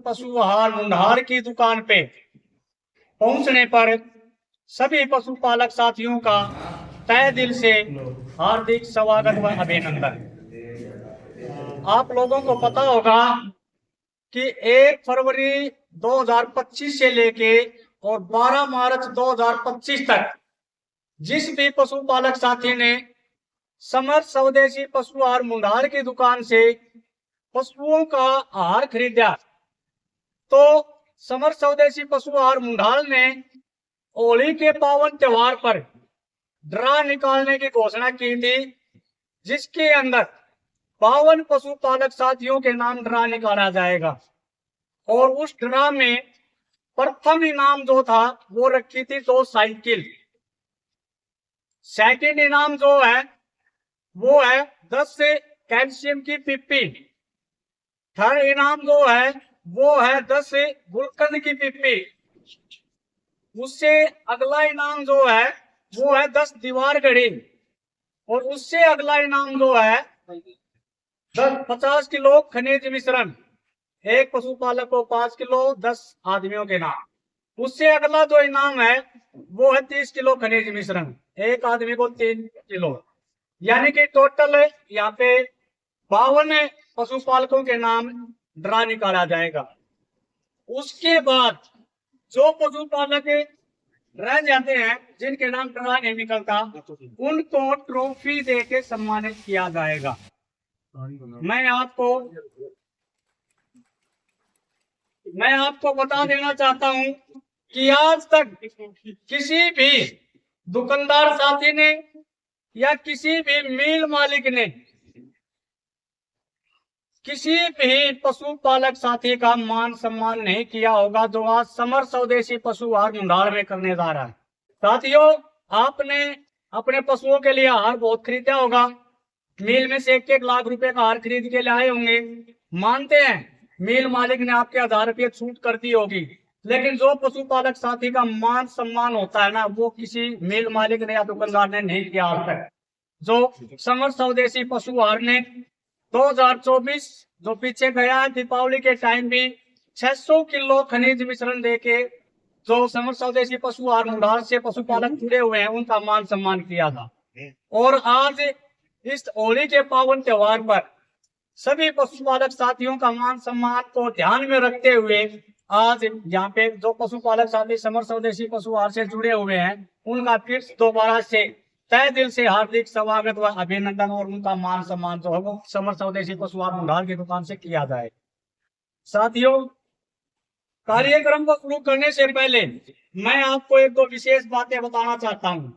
पशु आहार मुंडार की दुकान पे पहुंचने पर सभी पशुपालक साथियों का तहे दिल से हार्दिक स्वागत व अभिनंदन। आप लोगों को पता होगा कि 1 फरवरी 2025 से लेके और 12 मार्च 2025 तक जिस भी पशुपालक साथी ने समर्थ स्वदेशी पशु आहार मुंडार की दुकान से पशुओं का आहार खरीदा तो समर्थ स्वदेशी पशु आहार मुंडार ने होली के पावन त्योहार पर ड्रा निकालने की घोषणा की थी, जिसके अंदर 52 पशुपालक साथियों के नाम ड्रा निकाला जाएगा। और उस ड्रा में प्रथम इनाम जो था वो रखी थी 2 साइकिल। सेकंड इनाम जो है वो है 10 कैल्शियम की पिप्पी। थर्ड इनाम जो है वो है 10 गुलकंद की पिप्पी। उससे अगला इनाम जो है वो है 10 दीवार घड़ी। और उससे अगला इनाम जो है 50 किलो खनिज मिश्रण। एक पशुपालक को 5 किलो 10 आदमियों के नाम। उससे अगला जो इनाम है वो है 30 किलो खनिज मिश्रण, एक आदमी को 3 किलो। यानी कि टोटल यहाँ पे 52 पशुपालकों के नाम ड्रा निकाला जाएगा। उसके बाद जो पशुपालक रह जाते हैं जिनके नाम ड्रा नहीं निकलता, उनको ट्रॉफी देके सम्मानित किया जाएगा। मैं आपको बता देना चाहता हूं कि आज तक किसी भी दुकानदार साथी ने या किसी भी मिल मालिक ने किसी भी पशुपालक साथी का मान सम्मान नहीं किया होगा जो आज समर्थ स्वदेशी पशु आहार मुंडार में करने जा रहा है। साथियों, आपने अपने पशुओं के लिए आहार बहुत खरीदा होगा। मिल में से 1-1 लाख रुपए का आहार खरीद के लाए होंगे। मानते हैं मिल मालिक ने आपके 1000 रुपये छूट कर दी होगी, लेकिन जो पशुपालक साथी का मान सम्मान होता है ना, वो किसी मिल मालिक ने या दुकानदार ने नहीं किया आज तक। जो समर्थ स्वदेशी पशु आहार ने 2024 जो पीछे गया दीपावली के टाइम भी 600 किलो खनिज मिश्रण देके जो समर्थ स्वदेशी पशु आहार मुंडार से पशुपालक जुड़े हुए हैं उनका मान सम्मान किया था। और आज इस होली के पावन त्योहार पर सभी पशुपालक साथियों का मान सम्मान को ध्यान में रखते हुए आज यहाँ पे जो पशुपालक साथी समर्थ स्वदेशी पशु आहार से जुड़े हुए हैं उनका फिर दोबारा से तहे दिल से हार्दिक स्वागत व अभिनंदन और उनका मान सम्मान जो है वो समर्थ स्वदेशी पशु आहार मुंडार की दुकान से किया जाए। साथियों, कार्यक्रम को शुरू करने से पहले मैं आपको 1-2 विशेष बातें बताना चाहता हूं।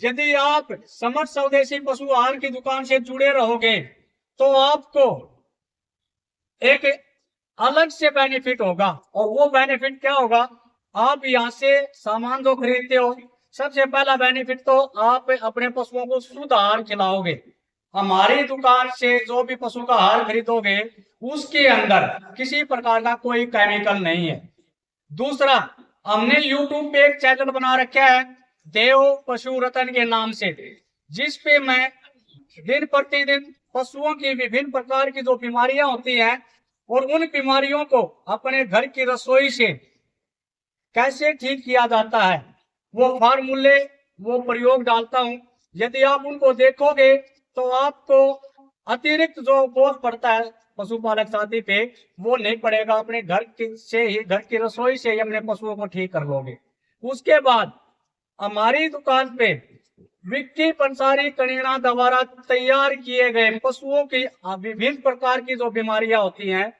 यदि आप समर्थ स्वदेशी पशु आहार की दुकान से जुड़े रहोगे तो आपको एक अलग से बेनिफिट होगा। और वो बेनिफिट क्या होगा? आप यहाँ से सामान जो खरीदते हो, सबसे पहला बेनिफिट तो आप अपने पशुओं को शुद्ध आहार खिलाओगे। हमारी दुकान से जो भी पशु का आहार खरीदोगे उसके अंदर किसी प्रकार का कोई केमिकल नहीं है। दूसरा, हमने YouTube पे एक चैनल बना रखा है देव पशु रतन के नाम से, जिस पे मैं दिन प्रतिदिन पशुओं की विभिन्न प्रकार की जो बीमारियां होती हैं और उन बीमारियों को अपने घर की रसोई से कैसे ठीक किया जाता है वो फार्मूले वो प्रयोग डालता हूं। यदि आप उनको देखोगे तो आपको अतिरिक्त जो बोझ पड़ता है पशुपालक साथी पे वो नहीं पड़ेगा। अपने घर की रसोई से ही अपने पशुओं को ठीक कर लोगे। उसके बाद हमारी दुकान पे विक्की पंसारी कनीना द्वारा तैयार किए गए पशुओं की विभिन्न प्रकार की जो बीमारियां होती हैं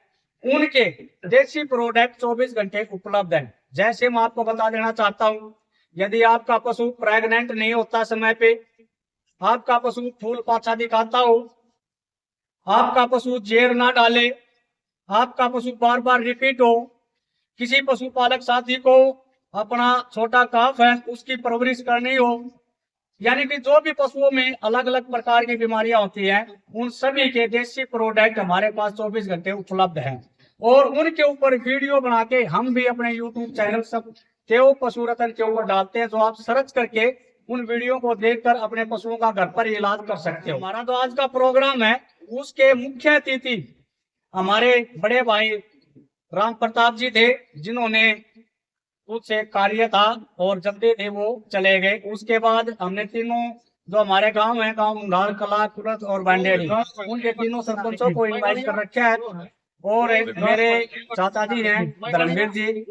उनके देसी प्रोडक्ट 24 घंटे उपलब्ध हैं। जैसे मैं आपको बता देना चाहता हूं, यदि आपका पशु प्रेग्नेंट नहीं होता समय पे, आपका पशु फूल पाछा दिखाता हो, आपका पशु जेर ना डाले, आपका पशु बार बार रिपीट हो, किसी पशुपालक साथी को अपना छोटा काफ है उसकी परवरिश करनी हो, यानी कि जो भी पशुओं में अलग अलग प्रकार की बीमारियां होती हैं उन सभी के देसी प्रोडक्ट हमारे पास 24 घंटे उपलब्ध हैं। और उनके ऊपर वीडियो बना के हम भी अपने YouTube चैनल सब देव पशु रतन के ऊपर डालते हैं, जो आप सर्च करके उन वीडियो को देखकर अपने पशुओं का घर पर इलाज कर सकते हो। हमारा जो आज का प्रोग्राम है उसके मुख्य अतिथि हमारे बड़े भाई राम प्रताप जी थे जिन्होंने उससे कार्य था और जब भी थे वो चले गए। उसके बाद हमने तीनों जो हमारे गांव है, गांव मुंडाल, कला, कुरत और बांडेड़ी, उनके तीनों सरपंचों को इनवाइट कर रखा है। और मेरे चाचा जी हैं धर्मवीर जी,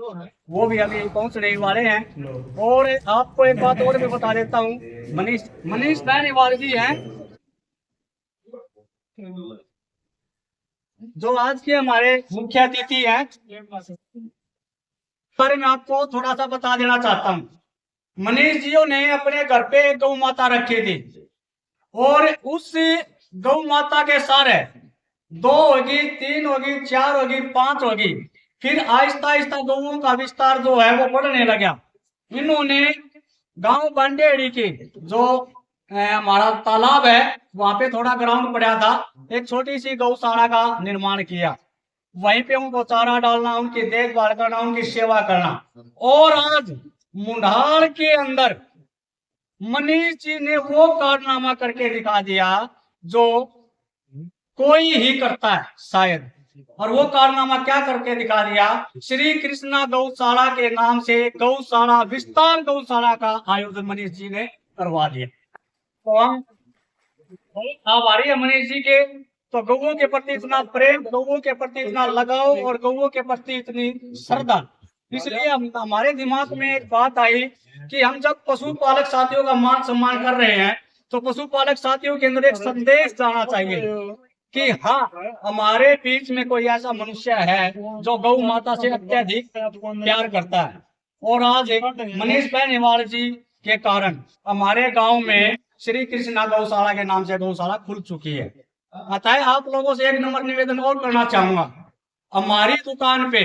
वो भी अभी पहुंचने वाले हैं। और आपको एक बात और भी बता देता हूँ, मनीष मनीष बेनीवाल जी हैं जो आज के हमारे मुख्य अतिथि हैं। पर मैं आपको थोड़ा सा बता देना चाहता हूँ, मनीष जियों ने अपने घर पे एक गौ माता रखी थी और उस गौ माता के सारे 2 होगी, 3 होगी, 4 होगी, 5 होगी, फिर आहिस्ता आहिस्ता गौओं का विस्तार जो है वो बढ़ने लगा। इन्होंने गांव बांडेड़ी के जो हमारा तालाब है वहां पे थोड़ा ग्राउंड पड़ा था, एक छोटी सी गौशाला का निर्माण किया। वहीं पे उनको चारा डालना, उनकी देखभाल करना, उनकी सेवा करना। और आज मुंडाल के अंदर मनीष जी ने वो कारनामा करके दिखा दिया जो कोई ही करता है शायद। और वो कारनामा क्या करके दिखा दिया, श्री कृष्णा गौशाला के नाम से गौशाला विस्तार गौशाला का आयोजन मनीष जी ने करवा दिया। तो हम आभारी है मनीष जी के। तो गौओं के प्रति इतना प्रेम, गौओं के प्रति इतना लगाव और गौओं के प्रति इतनी श्रद्धा, इसलिए हमारे दिमाग में एक बात आई कि हम जब पशुपालक साथियों का मान सम्मान कर रहे हैं तो पशुपालक साथियों के अंदर एक संदेश जाना चाहिए कि हाँ, हमारे बीच में कोई ऐसा मनुष्य है जो गौ माता से अत्यधिक प्यार करता है। और आज मनीष बेनीवाल जी के कारण हमारे गांव में श्री कृष्णा गौशाला के नाम से गौशाला खुल चुकी है। अतः आप लोगों से एक नंबर निवेदन और करना चाहूंगा, हमारी दुकान पे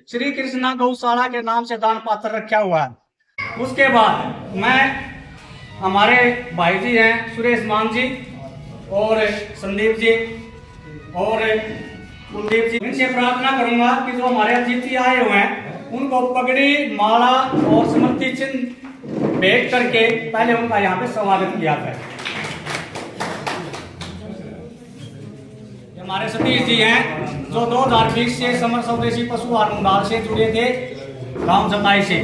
श्री कृष्णा गौशाला के नाम से दान पात्र रखा हुआ है। उसके बाद मैं हमारे भाई जी हैं सुरेश मान जी और संदीप जी और कुलदीप जी, इनसे प्रार्थना करूंगा कि जो हमारे अतिथि आए हुए हैं उनको पगड़ी, माला और स्मृति चिन्ह भेंट करके पहले उनका यहाँ पे स्वागत किया जाए। हमारे सतीश जी हैं जो 2020 से समर स्वदेशी पशु आहार मुंडाल से जुड़े थे, गांव जताई से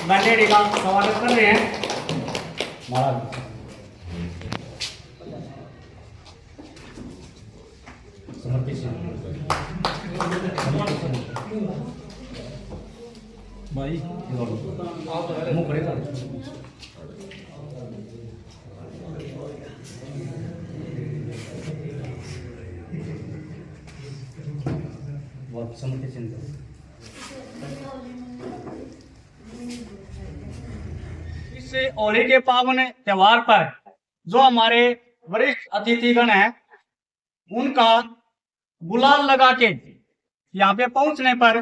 बैंडेडी का स्वागत कर रहे हैं। भाई इस होली के पावन त्योहार पर जो हमारे वरिष्ठ अतिथिगण हैं उनका गुलाल लगा के यहाँ पे पहुंचने पर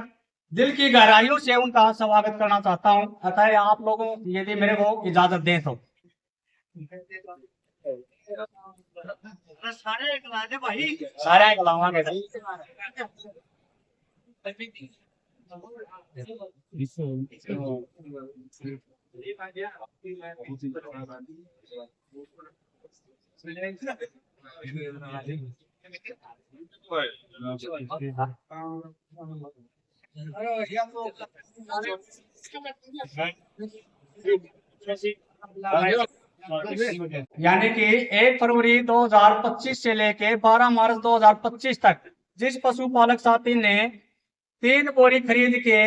दिल की गहराइयों से उनका स्वागत करना चाहता हूं। अतः आप लोगों यदि मेरे को इजाजत दें तो सारे गलावांगे यानी कि 1 फरवरी 2025 से लेके 12 मार्च 2025 तक जिस पशुपालक साथी ने 3 बोरी खरीद के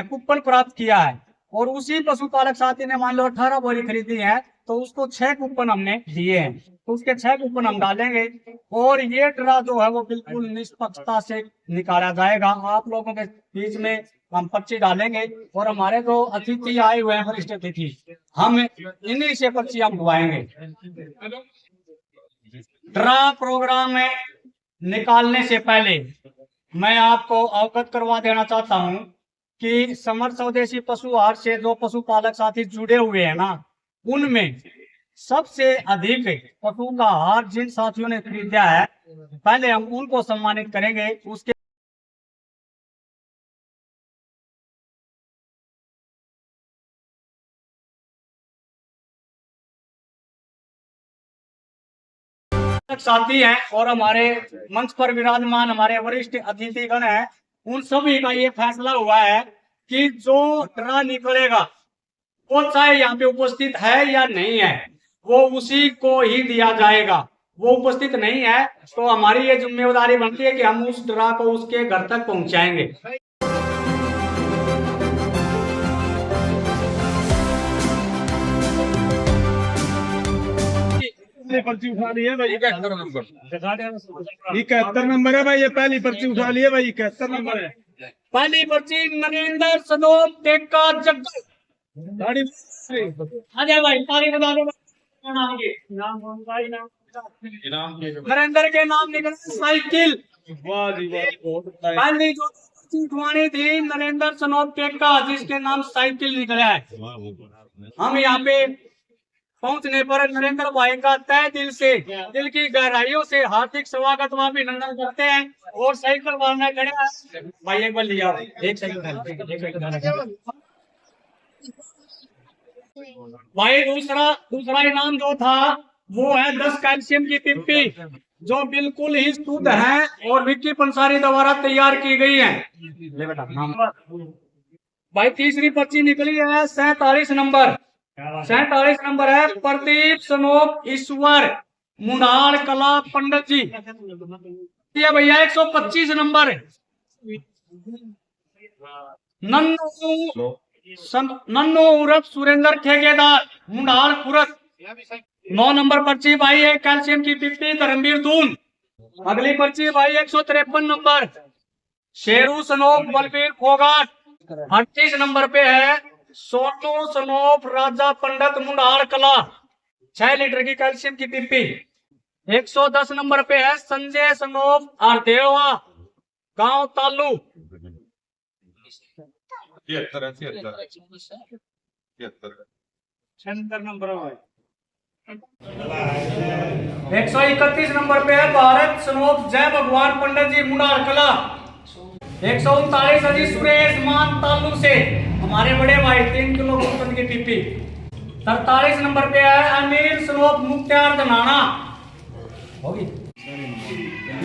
कूपन प्राप्त किया है और उसी पशुपालक साथी ने मान लो 18 बोरी खरीदी है तो उसको 6 कूपन हमने दिए हैं, तो उसके 6 कूपन हम डालेंगे और ये ड्रा जो है वो बिल्कुल निष्पक्षता से निकाला जाएगा। आप लोगों के बीच में हम पर्ची डालेंगे और हमारे जो अतिथि आए हुए हैं वरिष्ठ अतिथि, हम इन्हीं से पर्ची हम ढुआएंगे। ड्रा प्रोग्राम में निकालने से पहले मैं आपको अवगत करवा देना चाहता हूं कि समर स्वदेशी पशु आहार से जो पशुपालक साथी जुड़े हुए हैं ना, उनमें सबसे अधिक पशु का आहार जिन साथियों ने खरीदा है पहले हम उनको सम्मानित करेंगे। उसके साथी हैं और हमारे मंच पर विराजमान हमारे वरिष्ठ अतिथिगण हैं, उन सभी का ये फैसला हुआ है कि जो ड्रा निकलेगा वो चाहे यहाँ पे उपस्थित है या नहीं है, वो उसी को ही दिया जाएगा। वो उपस्थित नहीं है तो हमारी ये जिम्मेदारी बनती है कि हम उस ड्रा को उसके घर तक पहुंचाएंगे। पर्ची उठा ली है भाई, 71 नंबर है भाई, ये पहली पर्ची उठा ली है भाई, 71 नंबर है। पहली पर्ची नरेंद्र सनोम टेक्का जग्गल। अजय भाई ताली बता दो। नरेंद्र के नाम निकल साइकिल। वाह जी वाह, बहुत पहली जो उठवानी थी नरेंद्र सनोम टेक्का, जिसके नाम साइकिल निकला है। हम यहाँ पे पहुंचने पर नरेंद्र भाई का तय दिल से, दिल की गहराइयों से हार्दिक स्वागत व अभिनंदन करते हैं। और साइकिल वाले खड़े हैं भाई, एक बार लिया एक साइकिल भाई। दूसरा इनाम जो था वो है 10 कैल्शियम की पिप्पी, जो बिल्कुल ही शुद्ध है और विक्की पंसारी द्वारा तैयार की गई है। ले बेटा भाई। तीसरी पर्ची निकली है 47 नंबर। 47 नंबर है प्रदीप सनोप ईश्वर मुंडाल कला पंडित जी। भैया 125 नंबर नन्नू उर्फ सुरेंद्र ठेकेदार मुंडाल खुरत। 9 नंबर पर्ची भाई है कैल्शियम की पिप्पी धर्मवीर दून। अगली पर्ची भाई 153 नंबर शेरू सनोप बलबीर फोगाट। 38 नंबर पे है सोनू सनोप राजा पंडित मुंडाल कला, 6 लीटर की कैल्शियम की पिप्पी। 110 नंबर पे है संजय सनोप आरदेवा गांव तालू। 131 नंबर पे है भारत सनोप जय भगवान पंडित जी मुंडाल कला। 139 अजी सुरेश मान तालू से हमारे बड़े भाई 3 किलो गुलकंद की पिप्पी। 43 नंबर पे है अमीर सनोप मुख्तार धनाना होगी।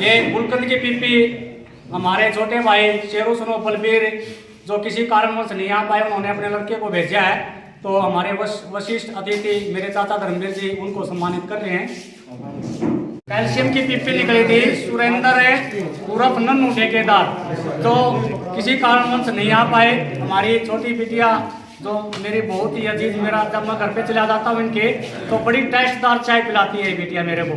ये गुलकंद की पिप्पी हमारे छोटे भाई शेरू सनोप बलबीर जो किसी कारणवश नहीं आ पाए, उन्होंने अपने लड़के को भेजा है, तो हमारे वशिष्ठ अतिथि मेरे चाचा धर्मवीर जी उनको सम्मानित कर रहे हैं। कैल्शियम की पिप्पी निकली थी सुरेंद्र उर्फ नन्नू ठेकेदार, जो किसी कारणवश नहीं आ पाए। हमारी छोटी बिटिया जो मेरी बहुत ही अजीज, मेरा जब मैं घर पे चला जाता हूँ इनके तो बड़ी टेस्टदार चाय पिलाती है बिटिया मेरे को,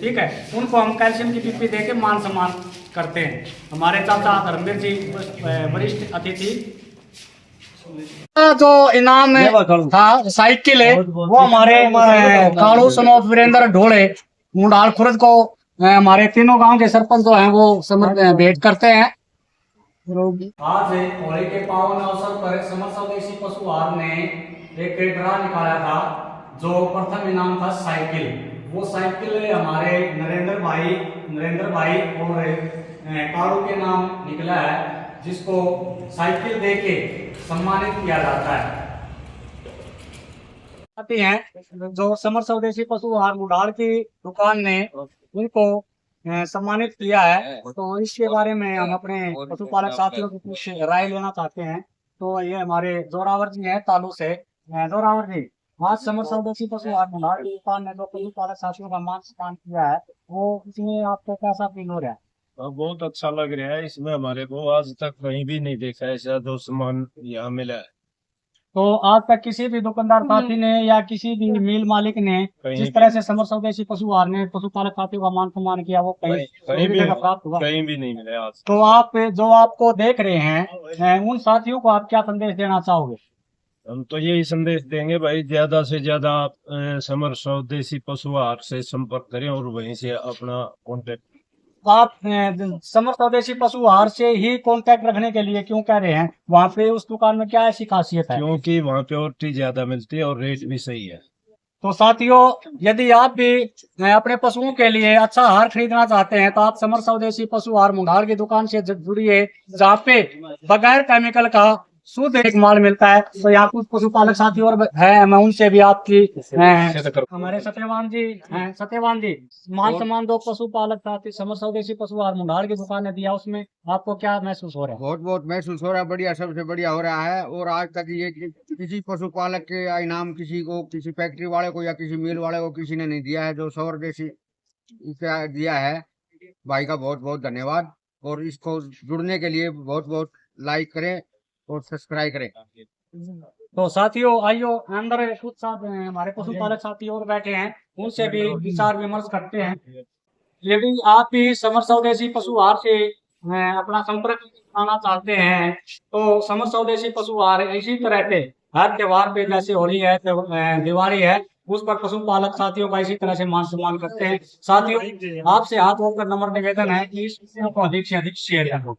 ठीक है। उनको हम कैल्शियम की पिप्पी दे के मान सम्मान करते हैं। हमारे चाचा धर्मवीर जी वरिष्ठ अतिथि। जो इनाम था साइकिल है वो हमारे कालू सनोप वीरेंद्र ढोले मुंडाल खुरद को हमारे तीनों गांव के सरपंच जो हैं वो भेंट करते हैं। आज होली के पावन अवसर पर समर स्वदेशी पशु आहार ने एक ड्रा निकाला था, जो प्रथम इनाम था साइकिल। वो साइकिल हमारे नरेंद्र भाई और कालू के नाम निकला है, जिसको साइकिल देके सम्मानित किया जाता है। आती हैं जो समर स्वदेशी पशु आहार मुंडाल की दुकान ने उनको सम्मानित किया है, तो इसके बारे में हम अपने पशुपालक साथियों की कुछ राय लेना चाहते हैं। तो ये हमारे जोरावर जी हैं तालू से। जोरावर जी, आज समर स्वदेशी पशु आहार मुंडाल की दुकान ने जो पशुपालक साथियों का मान सम्मान किया है, वो इसमें आपको कैसा फील हो रहा है? बहुत अच्छा लग रहा है। इसमें हमारे को आज तक कहीं भी नहीं देखा ऐसा जो सम्मान यहाँ मिला है। तो आज तक किसी भी दुकानदार साथी ने या किसी भी मिल मालिक ने जिस तरह से समर स्वदेशी पशु आहार ने पशुपालक साथियों का मान सम्मान किया, वो कहीं भी प्राप्त हुआ? कहीं भी नहीं मिला आज। तो आप जो आपको देख रहे हैं उन साथियों को आप क्या संदेश देना चाहोगे? हम तो यही संदेश देंगे भाई, ज्यादा से ज्यादा समर स्वदेशी पशु आहार से संपर्क करें और वहीं से अपना कॉन्टेक्ट। आप समर स्वदेशी पशु आहार से ही कांटेक्ट रखने के लिए क्यों कह रहे हैं? वहाँ पे उस दुकान में क्या ऐसी खासियत है? क्योंकि वहाँ पे और ज्यादा मिलती है और रेट भी सही है। तो साथियों, यदि आप भी अपने पशुओं के लिए अच्छा आहार खरीदना चाहते हैं तो आप समर स्वदेशी पशु आहार मुंडाल की दुकान से जुड़िए, जहाँ पे बगैर केमिकल का शुद्ध एक माल मिलता है। तो यहाँ कुछ पशुपालक साथी और है, मैं उनसे भी आपकी हमारे सत्यवान जी हैं। सत्यवान जी, मान सम्मान दो पशुपालक साथी समर स्वदेशी पशु आहार मुंडाल की दुकान ने दिया, उसमें आपको क्या महसूस हो रहा है? बहुत बहुत महसूस हो रहा है, बढ़िया, सबसे बढ़िया हो रहा है। और आज तक ये किसी पशुपालक के इनाम किसी को, किसी फैक्ट्री वाले को या किसी मिल वाले को किसी ने नहीं दिया है, जो स्वदेशी इसे दिया है। भाई का बहुत बहुत धन्यवाद। और इसको जुड़ने के लिए बहुत बहुत लाइक करें और सब्सक्राइब करें। तो साथियों आइयो, अंदर कुछ साथ हमारे पशुपालक साथी और बैठे हैं, उनसे भी विचार विमर्श करते हैं। यदि आप भी समर स्वदेशी पशु आहार से अपना संपर्क करना चाहते हैं, तो समर स्वदेशी पशु आहार इसी तरह से हर त्योहार पे, जैसे होली है, दिवाली है, उस पर पशुपालक साथियों का इसी तरह से मान सम्मान करते हैं। साथियों, आपसे हाथ जोड़कर नम्र निवेदन है कि इस वीडियो को अधिक से अधिक शेयर करो।